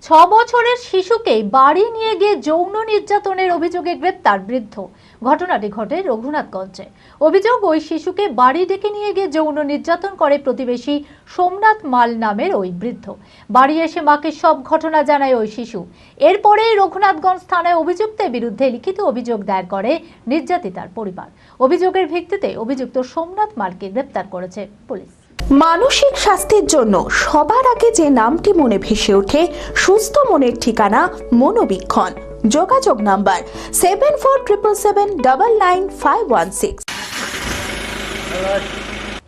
6 বছরের শিশুকে বাড়ি নিয়ে গিয়ে যৌন নির্যাতনের অভিযোগে গ্রেপ্তার বৃদ্ধ। ঘটনাটি ঘটে রঘুনাথগঞ্জে। অভিযোগ, ওই শিশুকে বাড়ি ডেকে নিয়ে গিয়ে যৌন নির্যাতন করে প্রতিবেশী সোমনাথ মাল নামের ওই বৃদ্ধ। বাড়ি এসে মাকে সব ঘটনা জানায় ওই শিশু। এরপরেই রঘুনাথগঞ্জ থানায় অভিযুক্তের বিরুদ্ধে লিখিত অভিযোগ দায়ের করে নির্যাতিতার পরিবার। অভিযোগের ভিত্তিতে অভিযুক্ত সোমনাথ মালকে গ্রেপ্তার করেছে পুলিশ। মানসিক স্বাস্থ্যের জন্য সবার আগে যে নামটি মনে ভেসে ওঠে, সুস্থ মনের ঠিকানা মনোবীক্ষণ। যোগাযোগ নাম্বার 7477799516।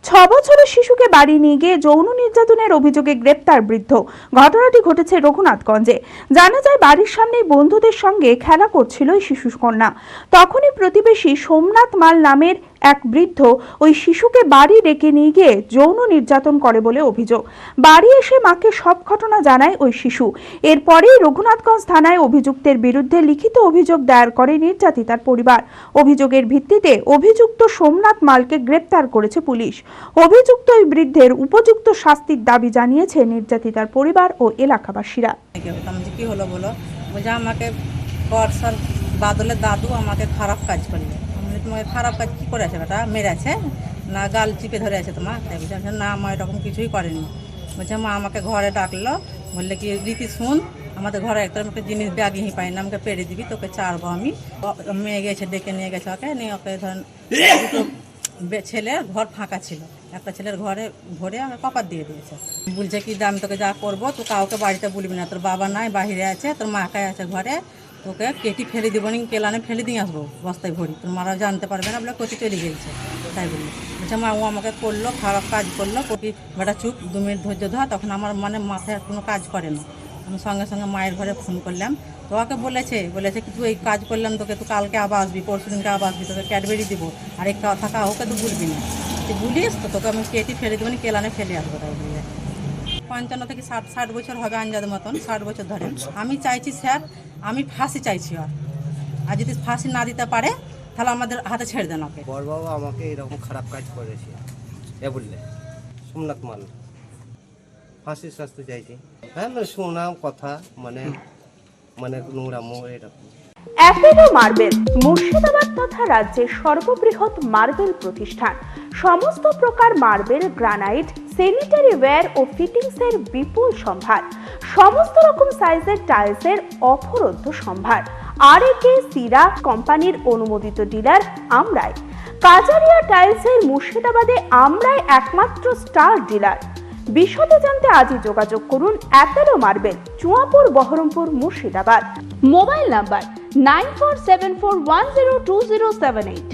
6 বছরের শিশুকে বাড়ি নিয়ে গিয়ে যৌন নির্যাতনের অভিযোগে গ্রেপ্তার বৃদ্ধ। ঘটনাটি ঘটেছে রঘুনাথগঞ্জে। জানা যায়, বাড়ির সামনেই বন্ধুদের সঙ্গে খেলা করছিল ওই শিশু কন্যা। তখনই প্রতিবেশী সোমনাথ মাল নামের এক বৃদ্ধ ওই শিশুকে বাড়ি ডেকে নিয়ে গিয়ে যৌন নির্যাতন করে বলে অভিযোগ। বাড়ি এসে মাকে সব ঘটনা জানায় ওই শিশু। এরপরেই রঘুনাথগঞ্জ থানায় অভিযুক্তের বিরুদ্ধে লিখিত অভিযোগ দায়ের করে নির্যাতিতার পরিবার। অভিযোগের ভিত্তিতে অভিযুক্ত সোমনাথ মালকে গ্রেপ্তার করেছে পুলিশ। অভিযুক্ত ওই বৃদ্ধের উপযুক্ত শাস্তির দাবি জানিয়েছে নির্যাতিতার পরিবার ও এলাকাবাসীরা। কি হলো বলো, আমাকে বাদলের দাদু আমাকে খারাপ কাজ করলো। তোমাকে খারাপ কাজ কী করে আছে? বেটা মেরেছে না গাল চিপে ধরে আছে তোমার? তাই বলছে না, মা এরকম কিছুই করেনি। বলছে মা আমাকে ঘরে ডাকলো, বললে কি রীতি শুন, আমাদের ঘরে একটা আমাকে জিনিস ব্যাগই পাই না, আমাকে পেরে দিবি, তোকে চারবো আমি। মেয়ে গেছে, ডেকে নিয়ে গেছে ওকে, নিয়ে ওকে ধরেন দুটো ছেলের ঘর ফাঁকা ছিল, একটা ছেলের ঘরে ভরে আমাকে কপার দিয়ে দিয়েছে। বলছে কি আমি তোকে যা করবো, তো কাউকে বাড়িতে বলবি না, তোর বাবা নাই, বাহিরে আছে, তোর মাকাই আছে ঘরে, তোকে কেটি ফেলে দিব নি, কেলানে ফেলে দিয়ে আসবো বস্তায় ভরি, তোর মারা জানতে পারবে না বলে কচি চলে গেছে। তাই বলি বলছে মা, ও আমাকে করলো, খারাপ কাজ করলো, কপি বেটা চুপ, 2 মিনিট ধৈর্য ধর। তখন আমার মাথায় কোনো কাজ করে না। আমি সঙ্গে সঙ্গে মায়ের ঘরে ফোন করলাম, তো ওকে বলেছে কি তুই এই কাজ করলাম, তোকে তুই কালকে আবার আসবি, পরশু দিনকে আবার আসবি, তোকে ক্যাডবেরি দিব, আর এই কথা কাউকে তো বলবি না, তুই বলিস তো তোকে আমি কেটি ফেলে দেবো নি, কেলানে ফেলে আসবো। তাই বললে 55 থেকে 60 বছর হবে আঞ্জাদের মতন, 60 বছর ধরে। আমি চাইছি স্যার, আমি ফাঁসি চাইছি। আর যদি ফাঁসি না দিতে পারে তাহলে আমাদের হাতে ছেড়ে দেন ওকে। বড় বাবা আমাকে এরকম খারাপ কাজ করেছে এ বললে সোমনাথ মাল, ফাঁসির শাস্তি চাইছি। হ্যাঁ, শোনা কথা মানে নোংরামো এরকম। অ্যাপেলো মার্বেল মুর্শিদাবাদ তথা রাজ্যের সর্ববৃহৎ মার্বেল প্রতিষ্ঠান। সমস্ত প্রকার মার্বেল, গ্রানাইট, স্যানিটারি ওয়্যার ও ফিটিংসের বিপুল সম্ভার। সমস্ত রকম সাইজের টাইলসের অফুরন্ত সম্ভার। আর.এ.কে সিরা কোম্পানির অনুমোদিত ডিলার আমরাই। কাজারিয়া টাইলসের মুর্শিদাবাদে আমরাই একমাত্র স্টার ডিলার। বিশদে জানতে আজই যোগাযোগ করুন Apollo marble, Chuapur, Baharampur, Murshidabad. Mobile number 9474102078।